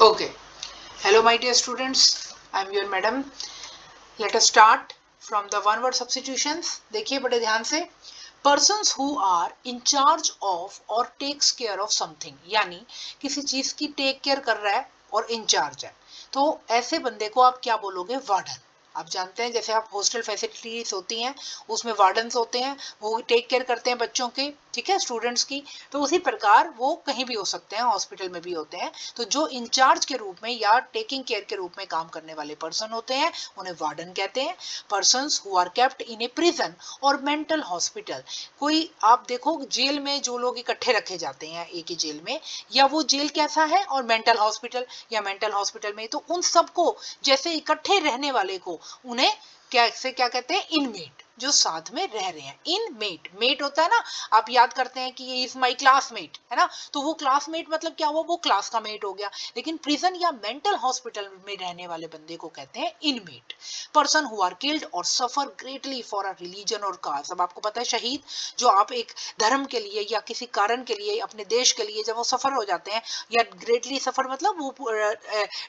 Okay. Hello, my dear students. I'm your madam. Let us start from the one word substitutions. देखिए बड़े ध्यान से. Persons who are in charge of or takes care of something, यानी किसी चीज की take care कर रहा है और इंचार्ज है, तो ऐसे बंदे को आप क्या बोलोगे? वार्डन. आप जानते हैं जैसे आप हॉस्टल फैसिलिटीज होती हैं उसमें वार्डन्स होते हैं, वो टेक केयर करते हैं बच्चों के, ठीक है, स्टूडेंट्स की. तो उसी प्रकार वो कहीं भी हो सकते हैं, हॉस्पिटल में भी होते हैं. तो जो इंचार्ज के रूप में या टेकिंग केयर के रूप में काम करने वाले पर्सन होते हैं उन्हें वार्डन कहते हैं. Persons who are kept in a prison or mental hospital. कोई आप देखो जेल में जो लोग इकट्ठे रखे जाते हैं एक ही जेल में, या वो जेल कैसा है और मेंटल हॉस्पिटल या मेंटल हॉस्पिटल में, तो उन सबको जैसे इकट्ठे रहने वाले को उन्हें कैसे क्या कहते हैं? इनमेट, जो साथ में रह रहे हैं. इनमेट, मेट होता है ना, आप याद करते हैं कि ये इज माय क्लासमेट, है ना, तो वो क्लासमेट मतलब क्या हुआ? वो क्लास का मेट हो गया. लेकिन प्रिजन या मेंटल हॉस्पिटल में रहने वाले बंदे को कहते हैं inmate. Person who are killed or suffer greatly for a religion or cause. अब आपको पता है शहीद, जो आप एक धर्म के लिए या किसी कारण के लिए अपने देश के लिए जब वो सफर हो जाते हैं, या ग्रेटली सफर मतलब वो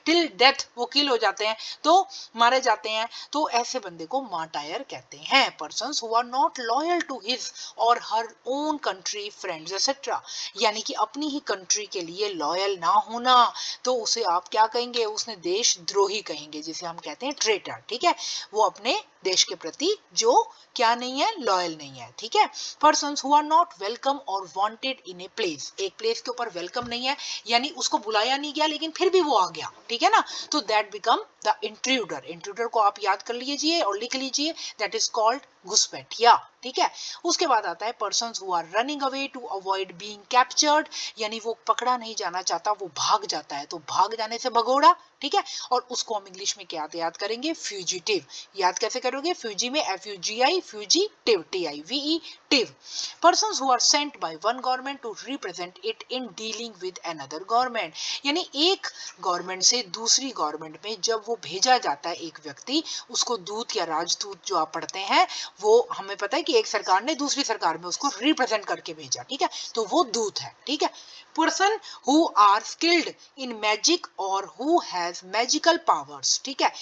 टिल डेथ वो किल हो जाते हैं, तो मारे जाते हैं, तो ऐसे बंदे को मार्टायर कहते हैं. Persons who are not loyal to his or her own country, friends etcetera, यानी कि अपनी ही कंट्री के लिए लॉयल ना होना, तो उसे आप क्या कहेंगे? उसने देशद्रोही कहेंगे, जिसे हम कहते हैं ट्रेटर. ठीक है, वो अपने देश के प्रति जो क्या नहीं है? लॉयल नहीं है. ठीक है. Persons who are not welcome or wanted in a place. एक प्लेस के ऊपर वेलकम नहीं है, यानी उसको बुलाया नहीं गया लेकिन फिर भी वो आ गया, ठीक है ना, तो that become the intruder. Intruder को आप याद कर लीजिए और लिख लीजिए, दैट इज कॉल्ड घुसपैठिया. ठीक है. उसके बाद आता है persons who are running away to avoid being captured, यानी वो पकड़ा नहीं जाना चाहता, वो भाग जाता है, तो भाग जाने से भगोड़ा. ठीक है. और उसको हम इंग्लिश में क्या याद करेंगे? फ्यूजिटिव. याद कैसे करोगे? फ्यूजी में FUGI, fugitive, TIVE, टिव. Persons who are sent by one government to represent it in dealing with another government, यानी एक गवर्नमेंट से दूसरी गवर्नमेंट में जब वो भेजा जाता है एक व्यक्ति, उसको दूत या राजदूत जो आप पढ़ते हैं, वो हमें पता है कि एक सरकार ने दूसरी सरकार में उसको रिप्रेजेंट करके भेजा, ठीक है, तो वो दूत है. ठीक है. Person who are skilled in magic or who has magical powers. ठीक है.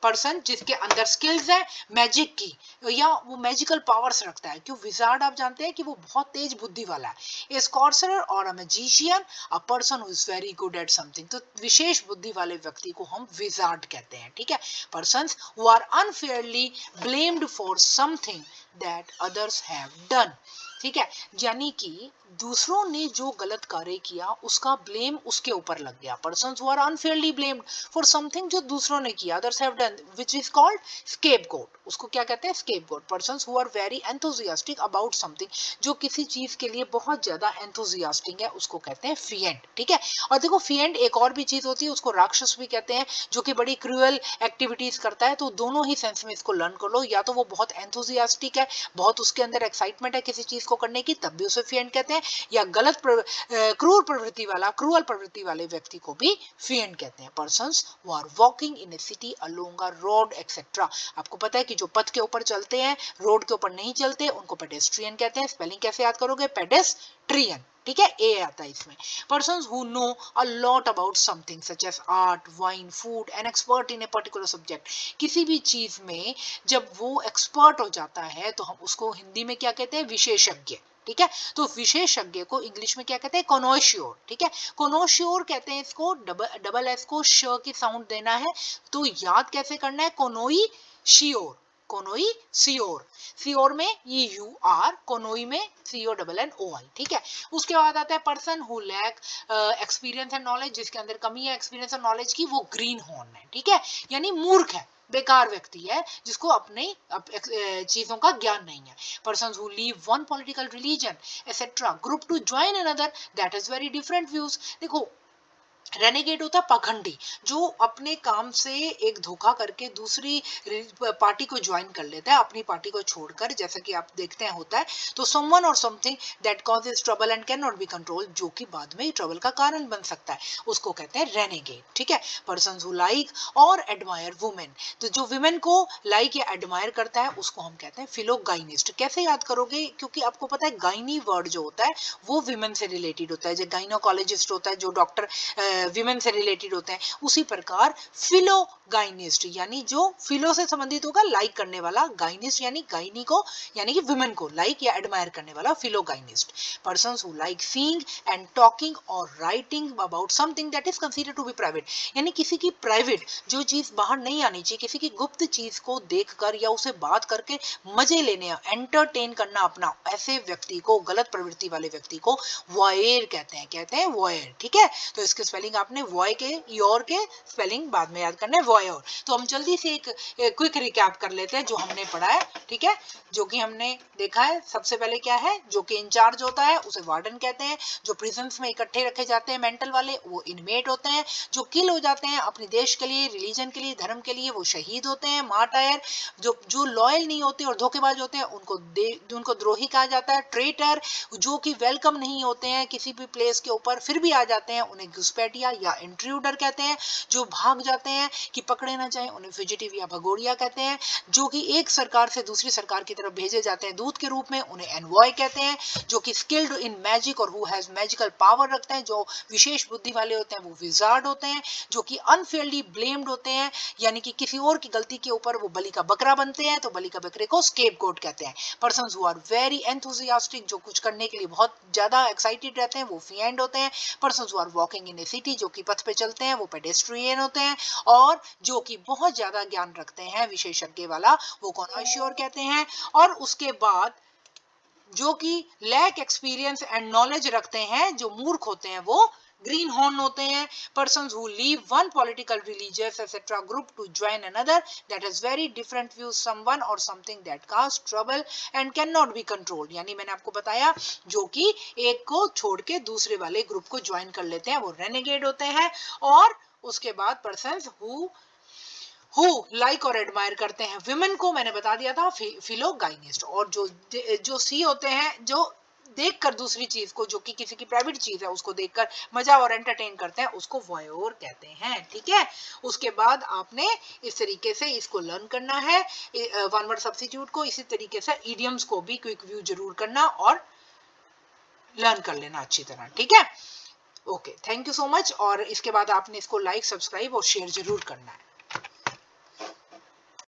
पर्सन जिसके अंदर स्किल्स है मैजिक की, या वो मैजिकल पावर्स रखता है. क्यों? विजार्ड आप जानते हैं कि वो बहुत तेज बुद्धि वाला है. ए सॉर्सरर और a magician, a person who is very good at something. तो विशेष बुद्धि वाले व्यक्ति को हम विजार्ड कहते हैं. ठीक है. Persons who are unfairly blamed for something that others have done. ठीक है. यानी कि दूसरों ने जो गलत कार्य किया उसका ब्लेम उसके ऊपर लग गया. Persons who are unfairly blamed for something जो दूसरों ने किया, others have done, which is called scapegoat. उसको क्या कहते हैं? Scapegoat. Persons who are very enthusiastic about something, जो किसी चीज के लिए बहुत ज्यादा एंथुसियास्टिक है, उसको कहते हैं फिएंट. ठीक है. और देखो फिएंट एक और भी चीज होती है, उसको राक्षस भी कहते हैं, जो कि बड़ी क्रूअल एक्टिविटीज करता है. तो दोनों ही सेंस में इसको लर्न कर लो, या तो वो बहुत एंथुसियास्टिक है, बहुत उसके अंदर एक्साइटमेंट है किसी चीज को करने की, तब भी उसे फिएंट कहते हैं, या गलत क्रूर प्रवृत्ति वाला, क्रूअल प्रवृत्ति वाले व्यक्ति को भी फिएंट कहते हैं. Persons who are walking in a city along a road etcetera. आपको पता है कि जो पथ के ऊपर चलते हैं, रोड के ऊपर नहीं चलते, उनको पेडेस्ट्रियन कहते हैं. स्पेलिंग कैसे याद करोगे? पेडेस्ट्रियन. ठीक है, ए आता है इसमें. Persons who know a lot about something such as art, wine, food, an expert in a particular subject. किसी भी चीज में जब वो एक्सपर्ट हो जाता है तो हम उसको हिंदी में क्या कहते हैं? विशेषज्ञ. ठीक है. तो विशेषज्ञ को इंग्लिश में क्या कहते हैं? कोनोशियोर. ठीक है. कोनोशियोर कहते हैं इसको. डबल एस को श की साउंड देना है, तो याद कैसे करना है? Connoisseur. Connoisseur. सियोर में EUR, कोनोई में CONNOI. ठीक है. उसके बाद आता है person who lack experience and knowledge, जिसके अंदर कमी है एक्सपीरियंस और नॉलेज की, वो ग्रीन हॉर्न है. ठीक है. यानी मूर्ख है, बेकार व्यक्ति है, जिसको अपने चीजों का ज्ञान नहीं है. Persons who leave one political religion etcetera group to join another, that is very different views. देखो रेनेगेट होता है पाखंडी, जो अपने काम से एक धोखा करके दूसरी पार्टी को ज्वाइन कर लेता है, अपनी पार्टी को छोड़कर, जैसा कि आप देखते हैं होता है. तो समवन और something that causes trouble and can not be control, जो कि बाद में ट्रबल का कारण बन सकता है, उसको कहते हैं रेनेगेट. ठीक है. पर्सन्स हु लाइक और एडमायर वुमेन, तो जो वुमेन को लाइक या एडमायर करता है उसको हम कहते हैं फिलोगाइनिस्ट. कैसे याद करोगे? क्योंकि आपको पता है गाइनी वर्ड जो होता है वो वुमेन से रिलेटेड होता है. जो गाइनोकोलॉजिस्ट होता है, जो डॉक्टर विमेन से रिलेटेड होते हैं। उसी प्रकार फिलोगाइनिस्ट यानी जो फिलो से संबंधित होगा, लाइक करने वाला, गाइनिस्ट यानी गाइनी को यानी कि विमेन को लाइक या एडमायर करने वाला, philogynist. Persons who like seeing and talking or writing about something that is considered to be private, यानी किसी की प्राइवेट जो चीज बाहर नहीं आनी चाहिए, किसी की गुप्त चीज को देखकर या उसे बात करके मजे लेने, एंटरटेन करना अपना, ऐसे व्यक्ति को, गलत प्रवृत्ति वाले व्यक्ति को वॉयर कहते हैं। कहते हैं वॉयर, ठीक है। तो इसके स्पेलिंग आपने वॉय के, योर के स्पेलिंग बाद में याद करना है, वॉयर। तो हम जल्दी से एक क्विक रिकैप कर लेते हैं जो हमने पढ़ा है, ठीक है। जो कि हमने देखा है, सबसे पहले क्या है, जो कि इंचार्ज होता है उसे वार्डन कहते हैं। जो प्रिजन्स में इकट्ठे रखे जाते हैं मेंटल वाले, वो इनमेट होते हैं। जो किल हो जाते हैं अपने देश के लिए, रिलीजन के लिए, धर्म के लिए, वो शहीद होते हैं, मार्टायर। जो लॉयल नहीं होते और धोखेबाज होते हैं उनको द्रोही कहा जाता है, ट्रेटर। जो कि वेलकम नहीं होते हैं किसी भी प्लेस के ऊपर फिर भी आ जाते हैं, उन्हें घुसपैठिया या इंट्रूडर कहते हैं। जो भाग जाते हैं कि पकड़े ना जाए, उन्हें फ्यूजिटिव या भगोड़िया कहते हैं। जो कि एक सरकार से दूसरी सरकार की तरफ भेजे जाते हैं दूत के रूप में, उन्हें एनवॉय कहते हैं। जो कि skilled in magic or who has magical power रखते हैं, जो विशेष बुद्धि वाले होते हैं, वो विजार्ड होते हैं। जो कि अनफेयरली ब्लेम्ड होते हैं, यानी कि किसी और की गलती के ऊपर वो बलि का बकरा बनते हैं, तो बलि का बकरे को स्केपगोट कहते हैं। Persons who are very enthusiastic, जो कुछ करने के लिए बहुत ज्यादा एक्साइटेड रहते हैं, वो फिएंड होते हैं। Persons who are walking in a city, जो कि पथ पे चलते हैं, वो पेडेस्ट्रियन होते हैं। और जो कि बहुत ज्यादा ज्ञान रखते हैं, विशेषज्ञ वाला, वो कॉनॉइशियर कहते हैं। और उसके बाद जो कि लैक एक्सपीरियंस एंड नॉलेज रखते हैं, जो मूर्ख होते हैं, वो ग्रीन हॉर्न होते हैं। persons who leave one political, religious etc group to join another that has very different views, someone or something that cause trouble and cannot be controlled, यानी मैंने आपको बताया जो कि एक को छोड़ के दूसरे वाले ग्रुप को ज्वाइन कर लेते हैं, वो रेनेगेड होते हैं। और उसके बाद persons who लाइक और एडमायर करते हैं विमेन को, मैंने बता दिया था, फिलोगाइनिस्ट। और जो सी होते हैं, जो देखकर दूसरी चीज को, जो कि किसी की प्राइवेट चीज है, उसको देखकर मजा और एंटरटेन करते हैं, उसको वॉयर कहते हैं, ठीक है। उसके बाद आपने इस तरीके से इसको लर्न करना है, वन वर्ड सब्स्टिट्यूट को। इसी तरीके से इडियम्स को भी क्विक व्यू जरूर करना और लर्न कर लेना अच्छी तरह, ठीक है। Okay, thank you so much. और इसके बाद आपने इसको लाइक, सब्सक्राइब और शेयर जरूर करना है।